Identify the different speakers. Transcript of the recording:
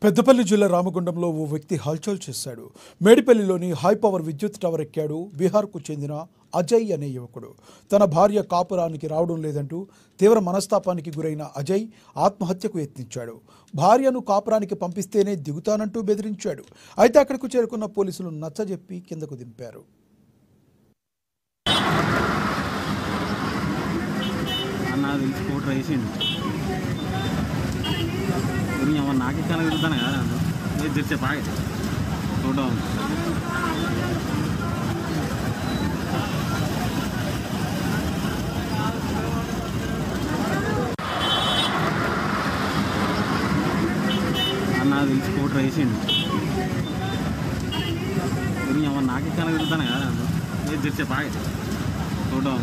Speaker 1: పెద్దపల్లి జిల్లా రామగుండంలో ఓ వ్యక్తి హల్చల్ చేశాడు. మేడిపల్లిలోని హై పవర్ విద్యుత్ టవర్ ఎక్కాడు. బీహార్కు చెందిన అజయ్ అనే యువకుడు. తన భార్య కాపురానికి రావడం లేదంటూ తీవ్ర మనస్తాపానికి గురైన అజయ్ ఆత్మహత్యకు యత్నించాడు. భార్యను కాపురానికి పంపిస్తేనే దిగుతానంటూ బెదిరించాడు. అయితే అక్కడకు చేరుకున్న పోలీసులు నచ్చజెప్పి కిందకు దింపారు.
Speaker 2: నాకే కల తిరుగుతాను కదా నేను తెచ్చే బాగా చూడడం నాకు తెలిసి స్కూటర్ వేసిండు నాకే కల తిరుగుతాను కదా నేను తెచ్చే బాగా చూడడం